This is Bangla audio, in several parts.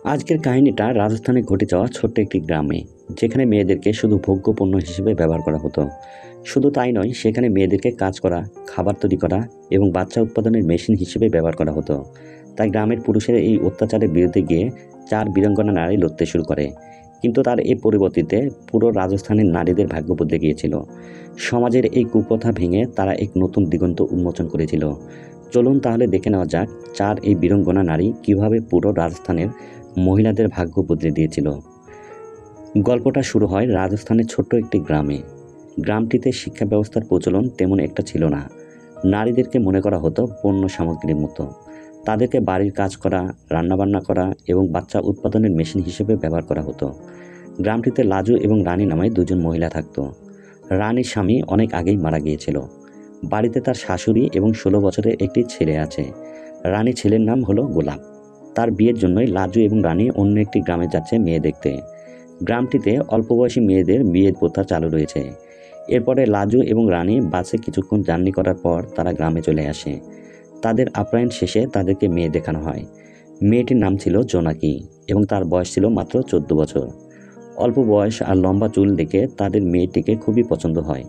আজকের কাহিনীটা রাজস্থানে ঘটে যাওয়া ছোট্ট একটি গ্রামে, যেখানে মেয়েদেরকে শুধু ভোগ্য পণ্য হিসেবে ব্যবহার করা হতো। শুধু তাই নয়, সেখানে মেয়েদেরকে কাজ করা, খাবার তৈরি করা এবং বাচ্চা উৎপাদনের মেশিন হিসেবে ব্যবহার করা হতো। তাই গ্রামের পুরুষের এই অত্যাচারের বিরুদ্ধে গিয়ে 4 বীরাঙ্গনা নারী লড়তে শুরু করে। কিন্তু তার এই পরিবর্তিতে পুরো রাজস্থানের নারীদের ভাগ্য বদলে গিয়েছিল। সমাজের এই কুপ্রথা ভেঙে তারা এক নতুন দিগন্ত উন্মোচন করেছিল। চলুন তাহলে দেখে নেওয়া যাক 4 এই বীরাঙ্গনা নারী কীভাবে পুরো রাজস্থানের মহিলাদের ভাগ্য বদলে দিয়েছিল। গল্পটা শুরু হয় রাজস্থানের ছোট্ট একটি গ্রামে। গ্রামটিতে শিক্ষা ব্যবস্থার প্রচলন তেমন একটা ছিল না। নারীদেরকে মনে করা হতো পণ্য সামগ্রীর মতো। তাদেরকে বাড়ির কাজ করা, রান্নাবান্না করা এবং বাচ্চা উৎপাদনের মেশিন হিসেবে ব্যবহার করা হতো। গ্রামটিতে লাজু এবং রানী নামে দুজন মহিলা থাকত। রানীর স্বামী অনেক আগেই মারা গিয়েছিল। বাড়িতে তার শাশুড়ি এবং 16 বছরের একটি ছেলে আছে। রানী ছেলের নাম হলো গোলাপ। তার বিয়ের জন্যই লাজু এবং রানী অন্য একটি গ্রামে যাচ্ছে মেয়ে দেখতে। গ্রামটিতে অল্প বয়সী মেয়েদের বিয়ের প্রথা চালু রয়েছে। এরপরে লাজু এবং রানী বাসে কিছুক্ষণ জার্নি করার পর তারা গ্রামে চলে আসে। তাদের আপ্যায়ন শেষে তাদেরকে মেয়ে দেখানো হয়। মেয়েটির নাম ছিল জোনাকি এবং তার বয়স ছিল মাত্র 14 বছর। অল্প বয়স আর লম্বা চুল দেখে তাদের মেয়েটিকে খুবই পছন্দ হয়।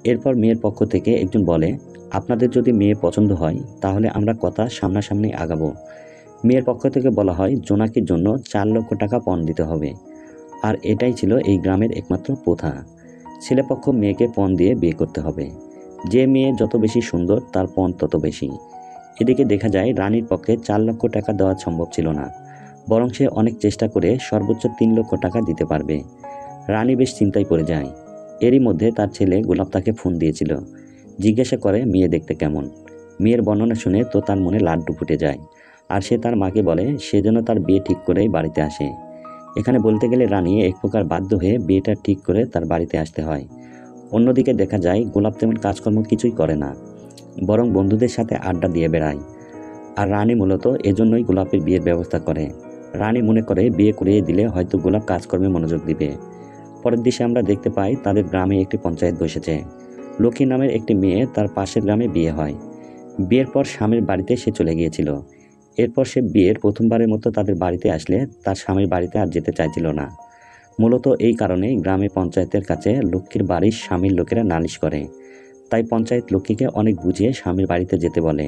এরপর মেয়ের পক্ষ থেকে একজন বলে, আপনাদের যদি মেয়ে পছন্দ হয় তাহলে আমরা কথা সামনাসামনি আগাবো। মেয়ের পক্ষ থেকে বলা হয় জোনাকির জন্য 4 লক্ষ টাকা পণ দিতে হবে। আর এটাই ছিল এই গ্রামের একমাত্র প্রথা। ছেলেপক্ষ মেয়েকে পণ দিয়ে বিয়ে করতে হবে। যে মেয়ে যত বেশি সুন্দর তার পণ তত বেশি। এদিকে দেখা যায় রানীর পক্ষে 4 লক্ষ টাকা দেওয়া সম্ভব ছিল না, বরং সে অনেক চেষ্টা করে সর্বোচ্চ 3 লক্ষ টাকা দিতে পারবে। রানী বেশ চিন্তায় পড়ে যায়। এরই মধ্যে তার ছেলে গোলাপ তাকে ফোন দিয়েছিল, জিজ্ঞাসা করে মেয়ে দেখতে কেমন। মেয়ের বর্ণনা শুনে তো তার মনে লাড্ডু ফুটে যায়, আর সে তার মাকে বলে সে যেন তার বিয়ে ঠিক করেই বাড়িতে আসে। এখানে বলতে গেলে রানী এক প্রকার বাধ্য হয়ে বিয়েটা ঠিক করে তার বাড়িতে আসতে হয়। অন্যদিকে দেখা যায় গোলাপ তেমন কাজকর্ম কিছুই করে না, বরং বন্ধুদের সাথে আড্ডা দিয়ে বেড়ায়। আর রানী মূলত এজন্যই গোলাপের বিয়ের ব্যবস্থা করে। রানী মনে করে বিয়ে করিয়ে দিলে হয়তো গোলাপ কাজকর্মে মনোযোগ দিবে। পরের দিকে আমরা দেখতে পাই তাদের গ্রামে একটি পঞ্চায়েত বসেছে। লক্ষ্মী নামের একটি মেয়ে তার পাশের গ্রামে বিয়ে হয়। বিয়ের পর স্বামীর বাড়িতে সে চলে গিয়েছিল। এরপর সে বিয়ের প্রথমবারের মতো তাদের বাড়িতে আসলে তার স্বামীর বাড়িতে আর যেতে চাইছিল না। মূলত এই কারণে গ্রামে পঞ্চায়েতের কাছে লক্ষ্মীর বাড়ির স্বামীর লোকেরা নালিশ করে। তাই পঞ্চায়েত লক্ষ্মীকে অনেক বুঝিয়ে স্বামীর বাড়িতে যেতে বলে।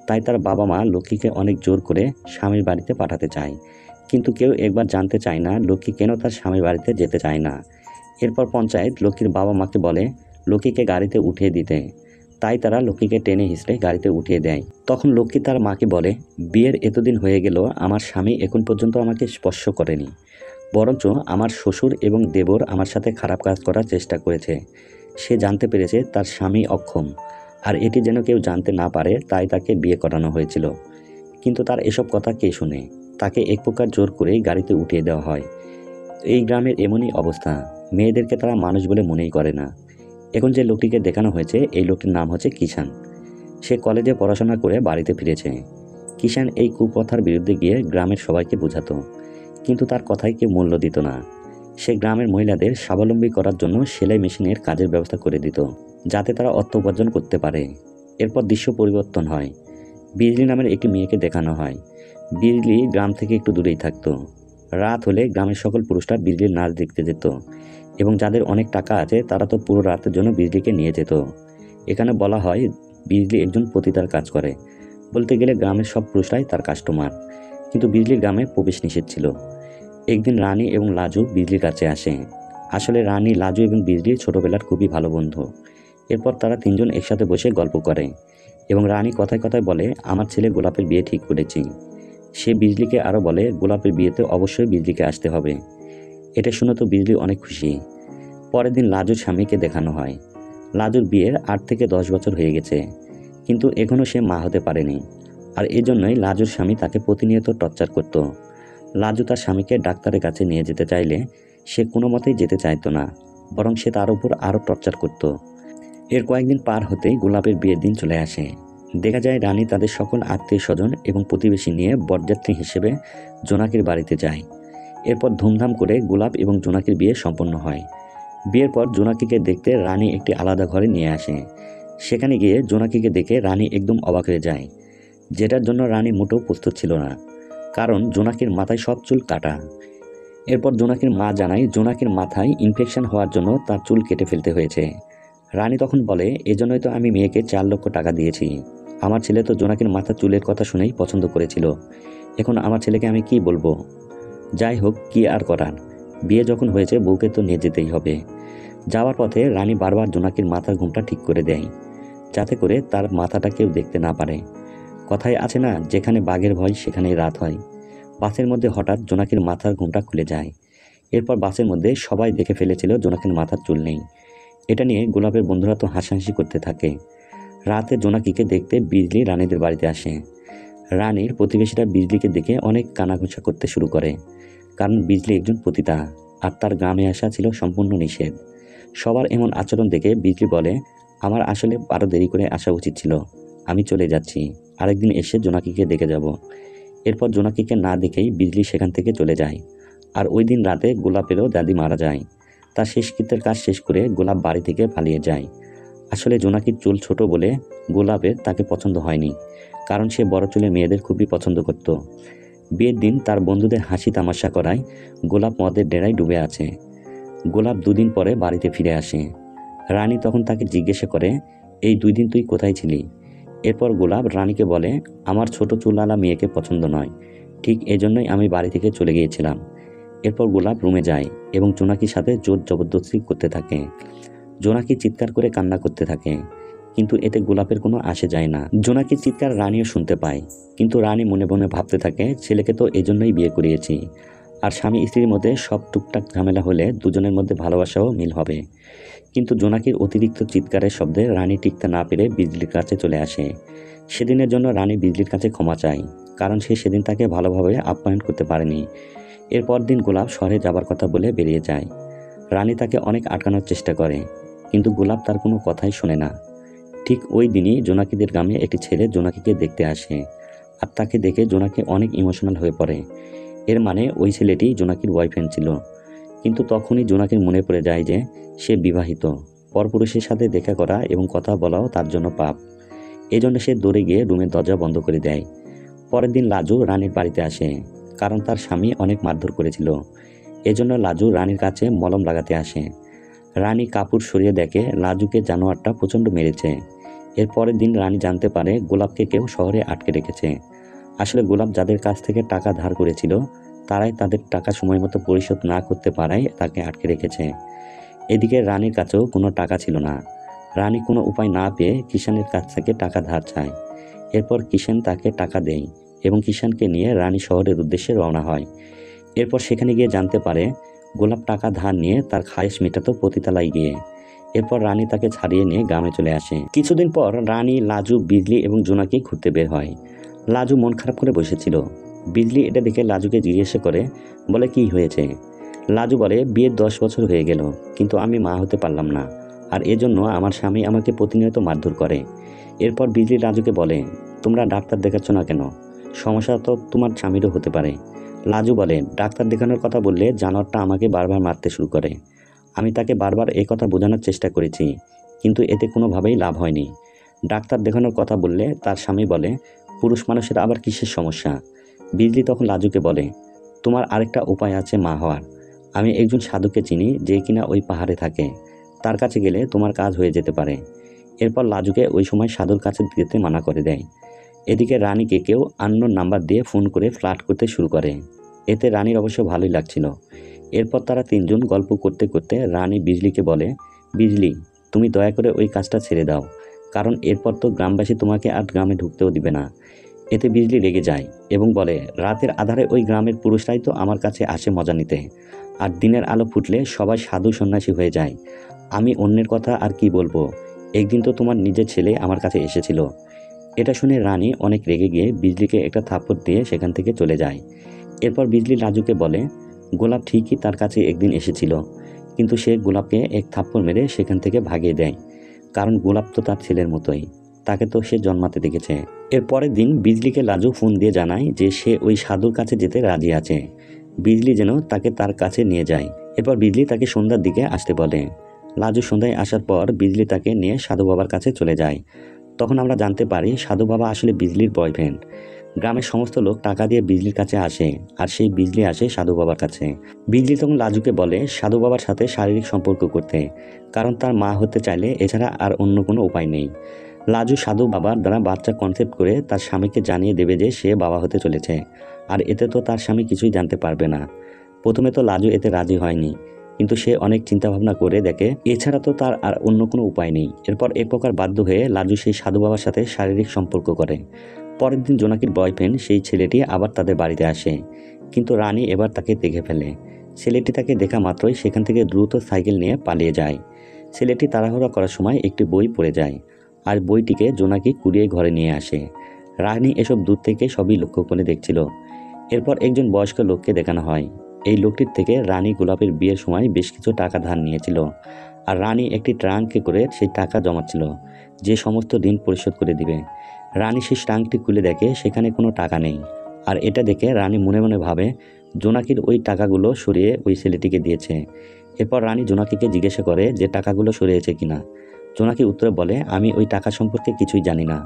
তাই তার বাবা মা লক্ষ্মীকে অনেক জোর করে স্বামীর বাড়িতে পাঠাতে চায়। কিন্তু কেউ একবার জানতে চায় না লক্ষ্মী কেন তার স্বামীর বাড়িতে যেতে চায় না। এরপর পঞ্চায়েত লক্ষ্মীর বাবা মাকে বলে লক্ষ্মীকে গাড়িতে উঠিয়ে দিতে। তাই তারা লক্ষ্মীকে টেনে হিঁচড়ে গাড়িতে উঠিয়ে দেয়। তখন লক্ষ্মী তার মাকে বলে, বিয়ের এতদিন হয়ে গেল আমার স্বামী এখন পর্যন্ত আমাকে স্পর্শ করেনি, বরঞ্চ আমার শ্বশুর এবং দেবর আমার সাথে খারাপ কাজ করার চেষ্টা করেছে। সে জানতে পেরেছে তার স্বামী অক্ষম, আর এটি যেন কেউ জানতে না পারে তাই তাকে বিয়ে করানো হয়েছিল। কিন্তু তার এসব কথা কে শুনে? তাকে এক প্রকার জোর করেই গাড়িতে উঠিয়ে দেওয়া হয়। এই গ্রামের এমনই অবস্থা। মেয়েদেরকে তারা মানুষ বলে মনেই করে না। এখন যে লোকটিকে দেখানো হয়েছে এই লোকটির নাম হচ্ছে কিষান। সে কলেজে পড়াশোনা করে বাড়িতে ফিরেছে। কিষান এই কুপ্রথার বিরুদ্ধে গিয়ে গ্রামের সবাইকে বোঝাতো, কিন্তু তার কথায় কেউ মূল্য দিত না। সে গ্রামের মহিলাদের স্বাবলম্বী করার জন্য সেলাই মেশিনের কাজের ব্যবস্থা করে দিত, যাতে তারা অর্থ উপার্জন করতে পারে। এরপর দৃশ্য পরিবর্তন হয়। বিজলি নামের একটি মেয়েকে দেখানো হয়। বিজলি গ্রাম থেকে একটু দূরেই থাকতো। রাত হলে গ্রামের সকল পুরুষরা বিজলির নাচ দেখতে যেত, এবং যাদের অনেক টাকা আছে তারা তো পুরো রাতের জন্য বিজলিকে নিয়ে যেত। এখানে বলা হয় বিজলি একজন পতিতার কাজ করে। বলতে গেলে গ্রামের সব পুরুষরাই তার কাস্টমার। কিন্তু বিজলির গ্রামে প্রবেশ নিষেধ ছিল। একদিন রানী এবং লাজু বিজলির কাছে আসে। আসলে রানী, লাজু এবং বিজলি ছোটবেলার খুবই ভালো বন্ধু। এরপর তারা তিনজন একসাথে বসে গল্প করে, এবং রানী কথায় কথায় বলে আমার ছেলে গোলাপের বিয়ে ঠিক করেছি। সে বিজলিকে আরও বলে গোলাপের বিয়েতে অবশ্যই বিজলিকে আসতে হবে। এটা শুনে তো বিজলি অনেক খুশি। পরের দিন লাজুর স্বামীকে দেখানো হয়। লাজুর বিয়ের 8 থেকে 10 বছর হয়ে গেছে, কিন্তু এখনও সে মা হতে পারেনি। আর এজন্যই লাজুর স্বামী তাকে প্রতিনিয়ত টর্চার করত। লাজু তার স্বামীকে ডাক্তারের কাছে নিয়ে যেতে চাইলে সে কোনো মতেই যেতে চাইতো না, বরং সে তার উপর আরও টর্চার করত। এর কয়েকদিন পার হতেই গোলাপের বিয়ের দিন চলে আসে। দেখা যায় রানী তাদের সকল আত্মীয় স্বজন এবং প্রতিবেশী নিয়ে বরযাত্রী হিসেবে জোনাকির বাড়িতে যায়। এরপর ধুমধাম করে গোলাপ এবং জোনাকির বিয়ে সম্পন্ন হয়। বিয়ের পর জোনাকিকে দেখতে রানী একটি আলাদা ঘরে নিয়ে আসে। সেখানে গিয়ে জোনাকিকে দেখে রানী একদম অবাক হয়ে যায়, যেটার জন্য রানী মোটেও প্রস্তুত ছিল না। কারণ জোনাকির মাথায় সব চুল কাটা। এরপর জোনাকির মা জানায় জোনাকির মাথায় ইনফেকশন হওয়ার জন্য তার চুল কেটে ফেলতে হয়েছে। রানী তখন বলে, এজন্যই তো আমি মেয়েকে 4 লক্ষ টাকা দিয়েছি। আমার ছেলে তো জোনাকির মাথার চুলের কথা শুনেই পছন্দ করেছিল। এখন আমার ছেলেকে আমি কি বলবো? যাই হোক, কি আর করার, বিয়ে যখন হয়েছে বউকে তো নিয়ে যেতেই হবে। যাওয়ার পথে রানী বারবার জোনাকির মাথার ঘুমটা ঠিক করে দেয়, যাতে করে তার মাথাটা কেউ দেখতে না পারে। কথায় আছে না, যেখানে বাঘের ভয় সেখানেই রাত হয়। বাসের মধ্যে হঠাৎ জোনাকির মাথার ঘুমটা খুলে যায়। এরপর বাসের মধ্যে সবাই দেখে ফেলেছিল জোনাকির মাথার চুল নেই। এটা নিয়ে গোলাপের বন্ধুরা তো হাসাহাসি করতে থাকে। রাতে জোনাকিকে দেখতে বিজলি রানীদের বাড়িতে আসে। রানীর প্রতিবেশীরা বিজলিকে দেখে অনেক কানাঘুষা করতে শুরু করে, কারণ বিজলি একজন পতিতা আর তার গ্রামে আসা ছিল সম্পূর্ণ নিষেধ। সবার এমন আচরণ দেখে বিজলি বলে, আমার আসলে আরও দেরি করে আসা উচিত ছিল। আমি চলে যাচ্ছি, আরেকদিন এসে জোনাকিকে দেখে যাব। এরপর জোনাকিকে না দেখেই বিজলি সেখান থেকে চলে যায়। আর ওই দিন রাতে গোলাপেরও দাদি মারা যায়। তার শেষকৃত্যের কাজ শেষ করে গোলাপ বাড়ি থেকে পালিয়ে যায়। আসলে জোনাকির চুল ছোট বলে গোলাপের তাকে পছন্দ হয়নি, কারণ সে বড় চুলের মেয়েদের খুবই পছন্দ করত। বিয়ের দিন তার বন্ধুদের হাসি তামাশা করায় গোলাপ মদের ডেরায় ডুবে আছে। গোলাপ 2 দিন পরে বাড়িতে ফিরে আসে। রানী তখন তাকে জিজ্ঞাসা করে, এই 2 দিন তুই কোথায় ছিলি? এরপর গোলাপ রানীকে বলে, আমার ছোট চুলওয়ালা মেয়েকে পছন্দ নয়, ঠিক এজন্যই আমি বাড়ি থেকে চলে গিয়েছিলাম। এরপর গোলাপ রুমে যায় এবং জোনাকির সাথে জোর জবরদস্তি করতে থাকে। জোনাকি চিৎকার করে কান্না করতে থাকে, কিন্তু এতে গোলাপের কোনো আসে যায় না। জোনাকির চিৎকার রানীও শুনতে পায়, কিন্তু রানী মনে মনে ভাবতে থাকে, ছেলেকে তো এজন্যই বিয়ে করিয়েছি। আর স্বামী স্ত্রীর মধ্যে সব টুকটাক ঝামেলা হলে দুজনের মধ্যে ভালোবাসাও মিল হবে। কিন্তু জোনাকির অতিরিক্ত চিৎকারের শব্দে রানী টিকতে না পেরে বিজলির কাছে চলে আসে। সেদিনের জন্য রানী বিজলির কাছে ক্ষমা চায়, কারণ সে সেদিন তাকে ভালোভাবে আপ্যায়ন করতে পারেনি। এরপর দিন গোলাপ শহরে যাবার কথা বলে বেরিয়ে যায়। রানী তাকে অনেক আটকানোর চেষ্টা করে, কিন্তু গোলাপ তার কোনো কথাই শোনে না। ঠিক ওই দিনই জোনাকিদের গ্রামে একটি ছেলে জোনাকিকে দেখতে আসে, আর তাকে দেখে জোনাকি অনেক ইমোশনাল হয়ে পড়ে। এর মানে ওই ছেলেটি জোনাকির বয়ফ্রেন্ড ছিল। কিন্তু তখনই জোনাকির মনে পড়ে যায় যে সে বিবাহিত, পরপুরুষের সাথে দেখা করা এবং কথা বলাও তার জন্য পাপ। এজন্য সে দৌড়ে গিয়ে রুমের দরজা বন্ধ করে দেয়। পরের দিন লাজু রানীর বাড়িতে আসে, কারণ তার স্বামী অনেক মারধর করেছিল। এজন্য লাজু রানীর কাছে মলম লাগাতে আসে। রানী কাপড় সরিয়ে দেখে লাজুকে জানোয়ারটা প্রচণ্ড মেরেছে। এর পরের দিন রানী জানতে পারে গোলাপকে কেউ শহরে আটকে রেখেছে। আসলে গোলাপ যাদের কাছ থেকে টাকা ধার করেছিল তারাই তাদের টাকা সময় মতো পরিশোধ না করতে পারায় তাকে আটকে রেখেছে। এদিকে রানীর কাছেও কোনো টাকা ছিল না। রানী কোনো উপায় না পেয়ে কিষানের কাছ থেকে টাকা ধার চায়। এরপর কিষান তাকে টাকা দেয় এবং কিষানকে নিয়ে রানী শহরের উদ্দেশ্যে রওনা হয়। এরপর সেখানে গিয়ে জানতে পারে গোলাপ টাকা ধার নিয়ে তার খায়েশ মেটাতো পতিতালায় গিয়ে। এরপর রানী তাকে ছাড়িয়ে নিয়ে গ্রামে চলে আসে। কিছুদিন পর রানী, লাজু, বিজলি এবং জোনাকি ঘুরতে বের হয়। লাজু মন খারাপ করে বসেছিল। বিজলি এটা দেখে লাজুকে জিজ্ঞাসা করে, বলে কি হয়েছে? লাজু বলে, বিয়ের 10 বছর হয়ে গেল, কিন্তু আমি মা হতে পারলাম না, আর এজন্য আমার স্বামী আমাকে প্রতিনিয়ত মারধর করে। এরপর বিজলি লাজুকে বলে, তোমরা ডাক্তার দেখাচ্ছ না কেন? সমস্যা তো তোমার স্বামীরও হতে পারে। লাজু বলে, ডাক্তার দেখানোর কথা বললে জানোয়ারটা আমাকে বারবার মারতে শুরু করে। আমি তাকে বারবার এই কথা বোঝানোর চেষ্টা করেছি, কিন্তু এতে কোনোভাবেই লাভ হয়নি। ডাক্তার দেখানোর কথা বললে তার স্বামী বলে, পুরুষ মানুষের আবার কিসের সমস্যা? বিজলি তখন লাজুকে বলে, তোমার আরেকটা উপায় আছে মা হওয়ার। আমি একজন সাধুকে চিনি যে কিনা ওই পাহাড়ে থাকে, তার কাছে গেলে তোমার কাজ হয়ে যেতে পারে। এরপর লাজুকে ওই সময় সাধুর কাছে যেতে মানা করে দেয়। এদিকে রানীকে কেউ আননোন নাম্বার দিয়ে ফোন করে ফ্লার্ট করতে শুরু করে। এতে রানীর অবশ্য ভালোই লাগছিল। এরপর তারা 3 জন গল্প করতে করতে রানী বিজলিকে বলে, বিজলি, তুমি দয়া করে ওই কাজটা ছেড়ে দাও, কারণ এরপর তো গ্রামবাসী তোমাকে আর গ্রামে ঢুকতেও দিবে না। এতে বিজলি রেগে যায় এবং বলে, রাতের আধারে ওই গ্রামের পুরুষরাই তো আমার কাছে আসে মজা নিতে, আর দিনের আলো ফুটলে সবাই সাধু সন্ন্যাসী হয়ে যায়। আমি অন্যের কথা আর কি বলবো? একদিন তো তোমার নিজের ছেলে আমার কাছে এসেছিল। এটা শুনে রানী অনেক রেগে গিয়ে বিজলিকে একটা থাপ্পড় দিয়ে সেখান থেকে চলে যায়। এরপর বিজলি লাজুকে বলে, গোলাপ ঠিকই তার কাছে একদিন এসেছিল, কিন্তু সে গোলাপকে এক থাপ্পড় মেরে সেখান থেকে ভাগিয়ে দেয়, কারণ গোলাপ তো তার ছেলের মতোই, তাকে তো সে জন্মাতে দেখেছে। এর পরের দিন বিজলিকে লাজু ফোন দিয়ে জানায় যে সে ওই সাধুর কাছে যেতে রাজি আছে। বিজলি যেন তাকে তার কাছে নিয়ে যায়। এরপর বিজলি তাকে সন্ধ্যার দিকে আসতে বলে। লাজু সন্ধ্যায় আসার পর বিজলি তাকে নিয়ে সাধু বাবার কাছে চলে যায়। তখন আমরা জানতে পারি সাধু বাবা আসলে বিজলির বয়ফ্রেন্ড। গ্রামের সমস্ত লোক টাকা দিয়ে বিজলির কাছে আসে, আর সেই বিজলি আসে সাধু বাবার কাছে। বিজলি তখন লাজুকে বলে সাধু বাবার সাথে শারীরিক সম্পর্ক করতে, কারণ তার মা হতে চাইলে এছাড়া আর অন্য কোনো উপায় নেই। লাজু সাধু বাবার দ্বারা বাচ্চা কনসেপ্ট করে তার স্বামীকে জানিয়ে দেবে যে সে বাবা হতে চলেছে, আর এতে তো তার স্বামী কিছুই জানতে পারবে না। প্রথমে তো লাজু এতে রাজি হয়নি, কিন্তু সে অনেক চিন্তাভাবনা করে দেখে এছাড়া তো তার আর অন্য কোনো উপায় নেই। এরপর এক প্রকার বাধ্য হয়ে লাজু সেই সাধু বাবার সাথে শারীরিক সম্পর্ক করে। পরের দিন জোনাকির বয়ফ্রেন্ড সেই ছেলেটি আবার তাদের বাড়িতে আসে, কিন্তু রানী এবার তাকে দেখে ফেলে। ছেলেটি তাকে দেখা মাত্রই সেখান থেকে দ্রুত সাইকেল নিয়ে পালিয়ে যায়। ছেলেটি তাড়াহুড়া করার সময় একটি বই পড়ে যায়, আর বইটিকে জোনাকি কুড়িয়ে ঘরে নিয়ে আসে। রানী এসব দূর থেকে সবই লক্ষ্য করে দেখছিল। এরপর একজন বয়স্ক লোককে দেখানো হয়। এই লোকটির থেকে রানী গোলাপের বিয়ের সময় বেশ কিছু টাকা ধার নিয়েছিল, আর রানী একটি ট্রাঙ্কে করে সেই টাকা জমাচ্ছিল, যে সমস্ত ঋণ পরিশোধ করে দিবে। রানী সেই ট্রাঙ্কটি খুলে দেখে সেখানে কোনো টাকা নেই, আর এটা দেখে রানী মনে মনে ভাবে জোনাকির ওই টাকাগুলো সরিয়ে ওই ছেলেটিকে দিয়েছে। এরপর রানী জোনাকিকে জিজ্ঞাসা করে যে টাকাগুলো সরিয়েছে কিনা। জোনাকি উত্তরে বলে আমি ওই টাকা সম্পর্কে কিছুই জানি না,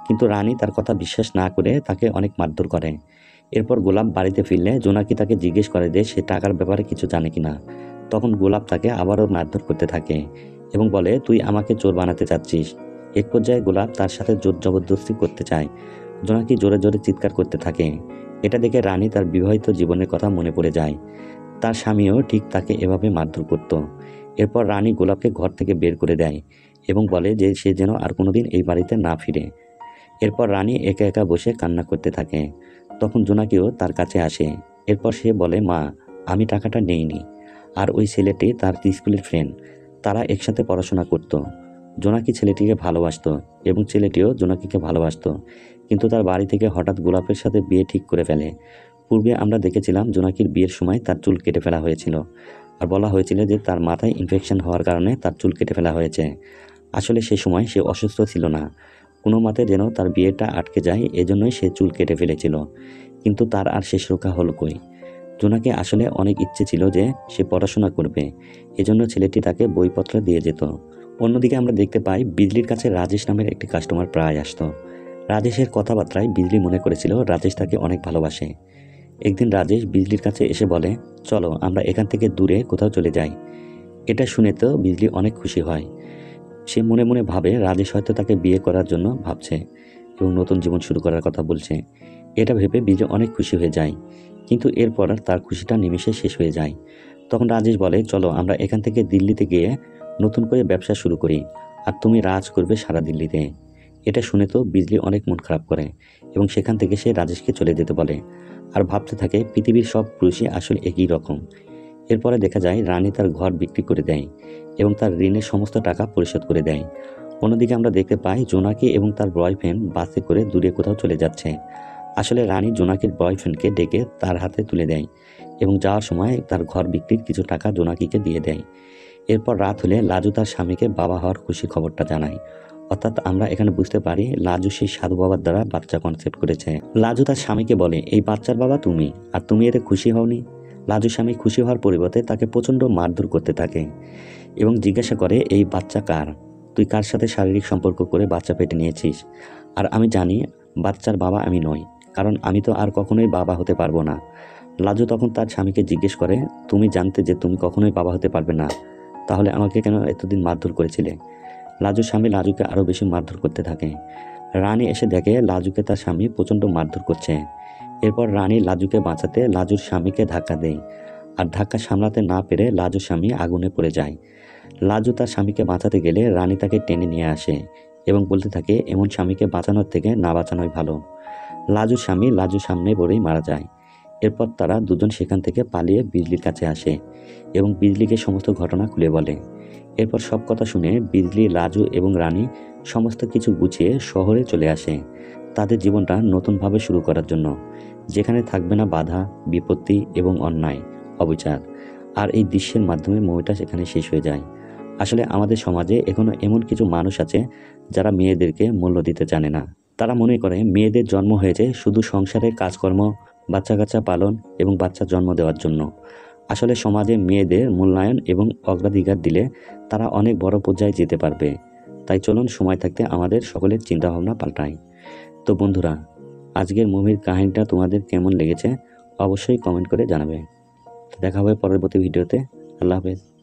কিন্তু রানী তার কথা বিশ্বাস না করে তাকে অনেক মারধর করে। এরপর গোলাপ বাড়িতে ফিরলে জোনাকি তাকে জিজ্ঞেস করে যে সে টাকার ব্যাপারে কিছু জানে কিনা। তখন গোলাপ তাকে আবারও মারধর করতে থাকে এবং বলে তুই আমাকে চোর বানাতে চাচ্ছিস। এক পর্যায়ে গোলাপ তার সাথে জোর জবরদস্তি করতে চায়। জোনাকি জোরে জোরে চিৎকার করতে থাকে। এটা দেখে রানী তার বিবাহিত জীবনের কথা মনে পড়ে যায়। তার স্বামীও ঠিক তাকে এভাবে মারধর করত। এরপর রানী গোলাপকে ঘর থেকে বের করে দেয় এবং বলে যে সে যেন আর কোনোদিন এই বাড়িতে না ফিরে। এরপর রানী একা একা বসে কান্না করতে থাকে। তখন জোনাকিও তার কাছে আসে। এরপর সে বলে মা, আমি টাকাটা নেইনি, আর ওই ছেলেটি তার স্কুলের ফ্রেন্ড, তারা একসাথে পড়াশোনা করত। জোনাকি ছেলেটিকে ভালোবাসতো এবং ছেলেটিও জোনাকিকে ভালোবাসতো, কিন্তু তার বাড়ি থেকে হঠাৎ গোলাপের সাথে বিয়ে ঠিক করে ফেলে। পূর্বে আমরা দেখেছিলাম জোনাকির বিয়ের সময় তার চুল কেটে ফেলা হয়েছিল, আর বলা হয়েছিল যে তার মাথায় ইনফেকশন হওয়ার কারণে তার চুল কেটে ফেলা হয়েছে। আসলে সে সময় সে অসুস্থ ছিল না, কোনো মতে যেন তার বিয়েটা আটকে যায় এজন্যই সে চুল কেটে ফেলেছিল, কিন্তু তার আর শেষ রক্ষা হলো কই। জোনাকি আসলে অনেক ইচ্ছে ছিল যে সে পড়াশোনা করবে, এজন্য ছেলেটি তাকে বইপত্র দিয়ে যেত। অন্যদিকে আমরা দেখতে পাই বিজলির কাছে রাজেশ নামের একটি কাস্টমার প্রায় আসতো। রাজেশের কথাবার্তায় বিজলি মনে করেছিল রাজেশ তাকে অনেক ভালোবাসে। একদিন রাজেশ বিজলির কাছে এসে বলে চলো আমরা এখান থেকে দূরে কোথাও চলে যাই। এটা শুনে তো বিজলি অনেক খুশি হয়। সে মনে মনে ভাবে রাজেশ হয়তো তাকে বিয়ে করার জন্য ভাবছে এবং নতুন জীবন শুরু করার কথা বলছে। এটা ভেবে বিজয় অনেক খুশি হয়ে যায়, কিন্তু এরপর তার খুশিটা নিমেষে শেষ হয়ে যায়। তখন রাজেশ বলে চলো আমরা এখান থেকে দিল্লিতে গিয়ে নতুন করে ব্যবসা শুরু করি, আর তুমি রাজ করবে সারা দিল্লিতে। এটা শুনে তো বিজলি অনেক মন খারাপ করে এবং সেখান থেকে সে রাজেশকে চলে যেতে বলে, আর ভাবতে থাকে পৃথিবীর সব পুরুষই আসলে একই রকম। এরপরে দেখা যায় রানী তার ঘর বিক্রি করে দেয় এবং তার ঋণের সমস্ত টাকা পরিশোধ করে দেয়। অন্যদিকে আমরা দেখতে পাই জোনাকি এবং তার বয়ফ্রেন্ড বাসে করে দূরে কোথাও চলে যাচ্ছে। আসলে রানী জোনাকির বয়ফ্রেন্ডকে ডেকে তার হাতে তুলে দেয় এবং যাওয়ার সময় তার ঘর বিক্রির কিছু টাকা জোনাকিকে দিয়ে দেয়। এরপর রাত হলে লাজু তার স্বামীকে বাবা হওয়ার খুশি খবরটা জানায়। অর্থাৎ আমরা এখানে বুঝতে পারি লাজু সেই সাধু বাবার দ্বারা বাচ্চা কনসেপ্ট করেছে। লাজু তার স্বামীকে বলে এই বাচ্চার বাবা তুমি, আর তুমি এতে খুশি হওনি। লাজু স্বামী খুশি হওয়ার পরিবর্তে তাকে প্রচণ্ড মারধর করতে থাকে এবং জিজ্ঞাসা করে এই বাচ্চা কার, তুই কার সাথে শারীরিক সম্পর্ক করে বাচ্চা পেটে নিয়েছিস। আর আমি জানি বাচ্চার বাবা আমি নই, কারণ আমি তো আর কখনোই বাবা হতে পারবো না। লাজু তখন তার স্বামীকে জিজ্ঞেস করে তুমি জানতে যে তুমি কখনোই বাবা হতে পারবে না, তাহলে আমাকে কেন এতদিন মারধর করেছিলে। লাজুর স্বামী লাজুকে আরও বেশি মারধর করতে থাকে। রানী এসে দেখে লাজুকে তার স্বামী প্রচণ্ড মারধর করছে। এরপর রানী লাজুকে বাঁচাতে লাজুর স্বামীকে ধাক্কা দেয়, আর ধাক্কা সামলাতে না পেরে লাজুর স্বামী আগুনে পড়ে যায়। লাজু তার স্বামীকে বাঁচাতে গেলে রানী তাকে টেনে নিয়ে আসে এবং বলতে থাকে এমন স্বামীকে বাঁচানোর থেকে না বাঁচানোই ভালো। লাজুর স্বামী লাজুর সামনে পড়েই মারা যায়। এরপর তারা দুজন সেখান থেকে পালিয়ে বিজলির কাছে আসে এবং বিজলিকে সমস্ত ঘটনা খুলে বলে। এরপর সব কথা শুনে বিজলি, লাজু এবং রানী সমস্ত কিছু গুছিয়ে শহরে চলে আসে তাদের জীবনটা নতুনভাবে শুরু করার জন্য, যেখানে থাকবে না বাধা, বিপত্তি এবং অন্যায়, অবিচার। আর এই দৃশ্যের মাধ্যমে মুভিটা সেখানে শেষ হয়ে যায়। আসলে আমাদের সমাজে এখনও এমন কিছু মানুষ আছে যারা মেয়েদেরকে মূল্য দিতে জানে না। তারা মনে করে মেয়েদের জন্ম হয়েছে শুধু সংসারের কাজকর্ম, বাচ্চা কাচ্চা পালন এবং বাচ্চা জন্ম দেওয়ার জন্য। আসলে সমাজে মেয়েদের মূল্যায়ন এবং অগ্রাধিকার দিলে তারা অনেক বড় পর্যায়ে যেতে পারবে। তাই চলুন সময় থাকতে আমাদের সকলের চিন্তাভাবনা পাল্টাই। তো বন্ধুরা, আজকের মুভির কাহিনীটা তোমাদের কেমন লেগেছে অবশ্যই কমেন্ট করে জানাবে। দেখা হবে পরবর্তী ভিডিওতে। আল্লাহ হাফেজ।